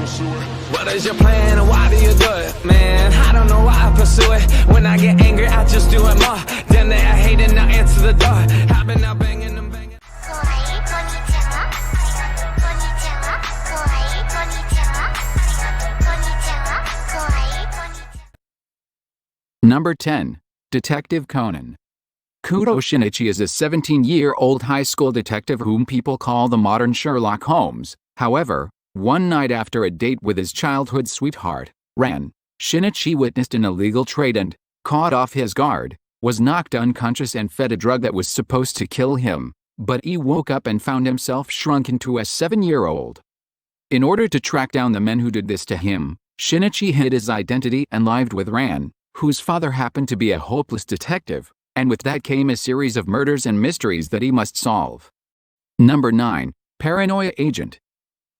What is your plan and why do you do it? Man, I don't know why I pursue it. When I get angry, I just do it more. Then they are hating, now answer the door. I've been out banging them banging. Number 10. Detective Conan. Kuro Shinichi is a 17-year-old high school detective whom people call the modern Sherlock Holmes. However, one night after a date with his childhood sweetheart, Ran, Shinichi witnessed an illegal trade and, caught off his guard, was knocked unconscious and fed a drug that was supposed to kill him, but he woke up and found himself shrunk into a 7-year-old. In order to track down the men who did this to him, Shinichi hid his identity and lived with Ran, whose father happened to be a hopeless detective, and with that came a series of murders and mysteries that he must solve. Number 9. Paranoia Agent.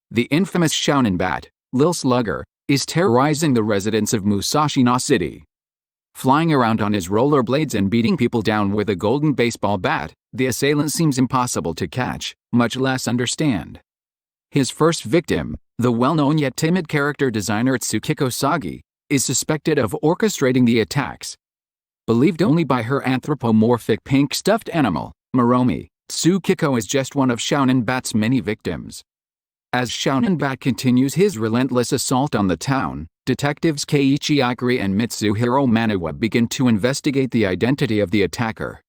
The infamous Shounen Bat, Lil Slugger, is terrorizing the residents of Musashino City. Flying around on his rollerblades and beating people down with a golden baseball bat, the assailant seems impossible to catch, much less understand. His first victim, the well-known yet timid character designer Tsukiko Sagi, is suspected of orchestrating the attacks. Believed only by her anthropomorphic pink stuffed animal, Moromi, Tsukiko is just one of Shounen Bat's many victims. As Shounen Bat continues his relentless assault on the town, detectives Keiichi Ikari and Mitsuhiro Manawa begin to investigate the identity of the attacker.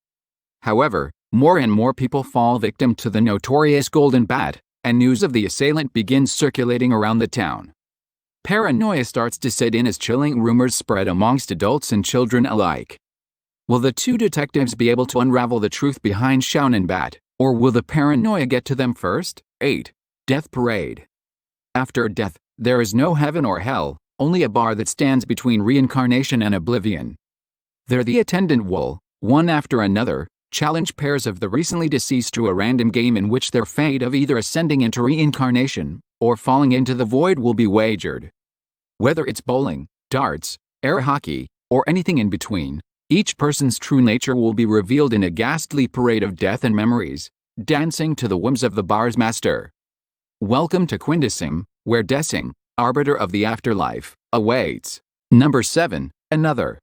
However, more and more people fall victim to the notorious Golden Bat, and news of the assailant begins circulating around the town. Paranoia starts to set in as chilling rumors spread amongst adults and children alike. Will the two detectives be able to unravel the truth behind Shounen Bat, or will the paranoia get to them first? 8. Death Parade. After death, there is no heaven or hell, only a bar that stands between reincarnation and oblivion. There the attendant will, one after another, challenge pairs of the recently deceased to a random game in which their fate of either ascending into reincarnation or falling into the void will be wagered. Whether it's bowling, darts, air hockey, or anything in between, each person's true nature will be revealed in a ghastly parade of death and memories, dancing to the whims of the bar's master. Welcome to Quintessing, where Dessing, arbiter of the afterlife, awaits. Number 7. Another.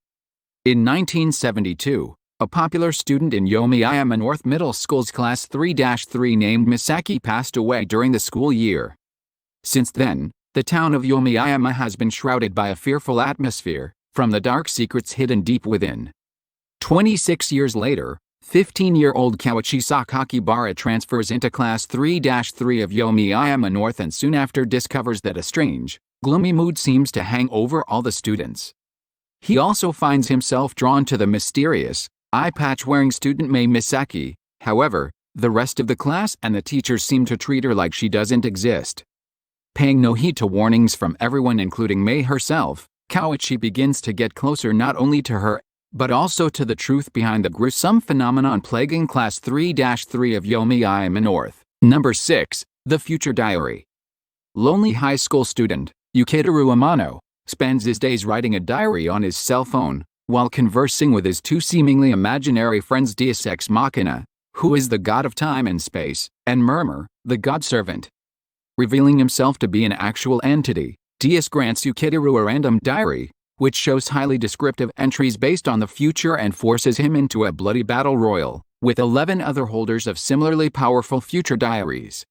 In 1972, a popular student in Yomiayama North Middle School's Class 3-3 named Misaki passed away during the school year. Since then, the town of Yomiayama has been shrouded by a fearful atmosphere, from the dark secrets hidden deep within. 26 years later, 15-year-old Kawachi Sakakibara transfers into Class 3-3 of Yomiayama North and soon after discovers that a strange, gloomy mood seems to hang over all the students. He also finds himself drawn to the mysterious, eye-patch-wearing student Mei Misaki. However, the rest of the class and the teachers seem to treat her like she doesn't exist. Paying no heed to warnings from everyone including Mei herself, Kawachi begins to get closer not only to her, but also to the truth behind the gruesome phenomenon plaguing Class 3-3 of Yomiayama North. Number 6. The Future Diary. Lonely high school student, Yukiteru Amano, spends his days writing a diary on his cell phone, while conversing with his two seemingly imaginary friends Deus Ex Machina, who is the god of time and space, and Murmur, the god servant. Revealing himself to be an actual entity, Deus grants Yukiteru a random diary, which shows highly descriptive entries based on the future and forces him into a bloody battle royal, with 11 other holders of similarly powerful future diaries.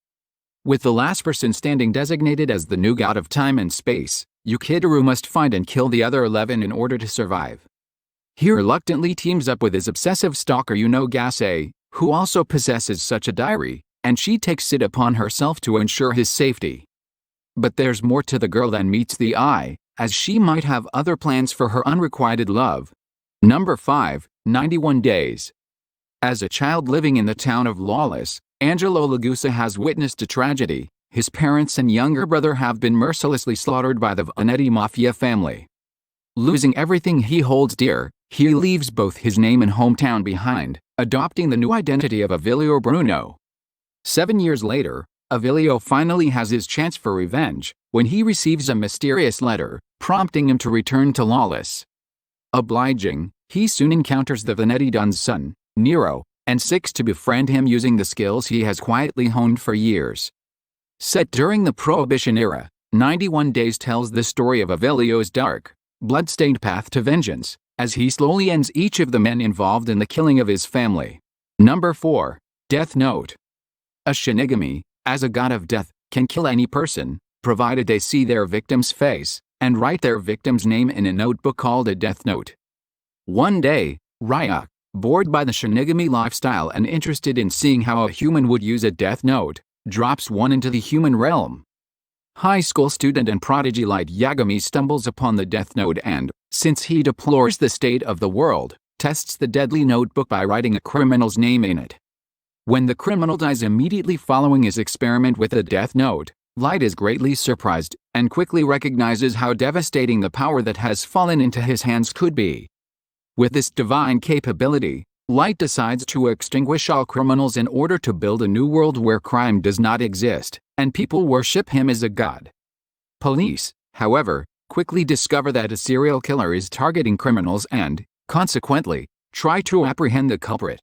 With the last person standing designated as the new god of time and space, Yukiteru must find and kill the other 11 in order to survive. He reluctantly teams up with his obsessive stalker Gase, who also possesses such a diary, and she takes it upon herself to ensure his safety. But there's more to the girl than meets the eye, as she might have other plans for her unrequited love. Number 5. 91 Days. As a child living in the town of Lawless, Angelo Lagusa has witnessed a tragedy. His parents and younger brother have been mercilessly slaughtered by the Vanetti Mafia family. Losing everything he holds dear, he leaves both his name and hometown behind, adopting the new identity of Avilio Bruno. 7 years later, Avilio finally has his chance for revenge, when he receives a mysterious letter, prompting him to return to Lawless. Obliging, he soon encounters the Vanetti Don's son, Nero, and seeks to befriend him using the skills he has quietly honed for years. Set during the Prohibition era, 91 Days tells the story of Avelio's dark, blood-stained path to vengeance, as he slowly ends each of the men involved in the killing of his family. Number 4. Death Note. A Shinigami, as a god of death, can kill any person, provided they see their victim's face, and write their victim's name in a notebook called a death note. One day, Ryuk, bored by the Shinigami lifestyle and interested in seeing how a human would use a death note, drops one into the human realm. High school student and prodigy Light Yagami stumbles upon the death note and, since he deplores the state of the world, tests the deadly notebook by writing a criminal's name in it. When the criminal dies immediately following his experiment with the death note, Light is greatly surprised and quickly recognizes how devastating the power that has fallen into his hands could be. With this divine capability, Light decides to extinguish all criminals in order to build a new world where crime does not exist, and people worship him as a god. Police, however, quickly discover that a serial killer is targeting criminals and, consequently, try to apprehend the culprit.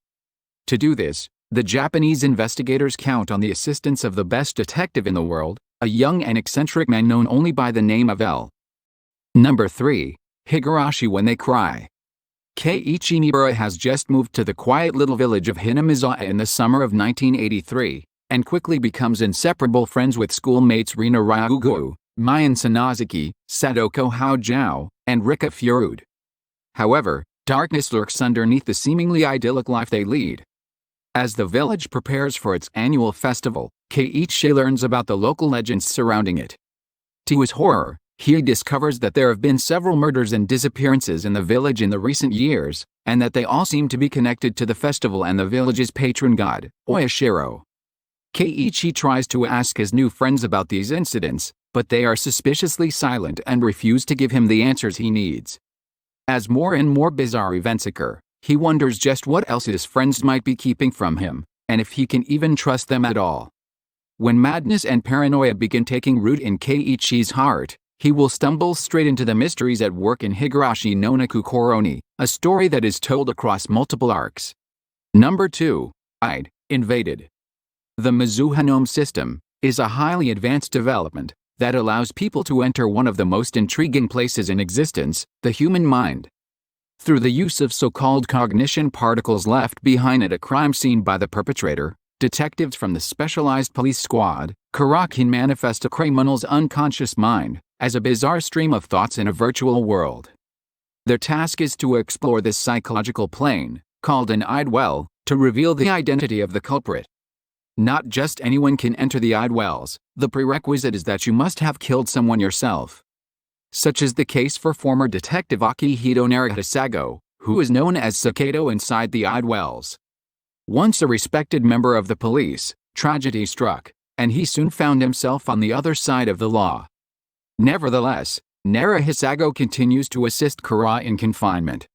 To do this, the Japanese investigators count on the assistance of the best detective in the world, a young and eccentric man known only by the name of L. Number 3. Higurashi When They Cry. Keiichi Niibura has just moved to the quiet little village of Hinamizawa in the summer of 1983, and quickly becomes inseparable friends with schoolmates Rina Ryugu, Mayan Sanazuki, Sadoko Haojiao, and Rika Furude. However, darkness lurks underneath the seemingly idyllic life they lead. As the village prepares for its annual festival, Keiichi learns about the local legends surrounding it. To his horror, he discovers that there have been several murders and disappearances in the village in the recent years, and that they all seem to be connected to the festival and the village's patron god, Oyashiro. Keiichi tries to ask his new friends about these incidents, but they are suspiciously silent and refuse to give him the answers he needs. As more and more bizarre events occur, he wonders just what else his friends might be keeping from him, and if he can even trust them at all. When madness and paranoia begin taking root in Keiichi's heart, he will stumble straight into the mysteries at work in Higurashi no Naku Koroni, a story that is told across multiple arcs. Number 2. Ide, Invaded. The Mizuhanome system is a highly advanced development that allows people to enter one of the most intriguing places in existence, the human mind. Through the use of so-called cognition particles left behind at a crime scene by the perpetrator, detectives from the specialized police squad, can manifest a criminal's unconscious mind as a bizarre stream of thoughts in a virtual world. Their task is to explore this psychological plane, called an ide well, to reveal the identity of the culprit. Not just anyone can enter the ide wells, the prerequisite is that you must have killed someone yourself. Such is the case for former detective Akihito Narahisago, who is known as Sakedo inside the ide wells. Once a respected member of the police, tragedy struck, and he soon found himself on the other side of the law. Nevertheless, Narahisago continues to assist Kara in confinement.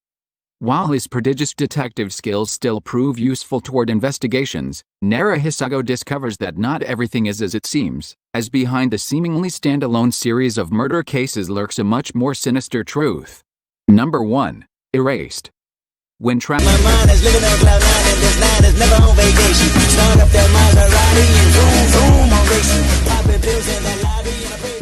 While his prodigious detective skills still prove useful toward investigations, Narahisago discovers that not everything is as it seems, as behind the seemingly standalone series of murder cases lurks a much more sinister truth. Number 1. Erased. When My mind is living on cloud nine and this night is never on vacation. Start up that Maserati and zoom, zoom, I'm racing. Popping pills in that lobby and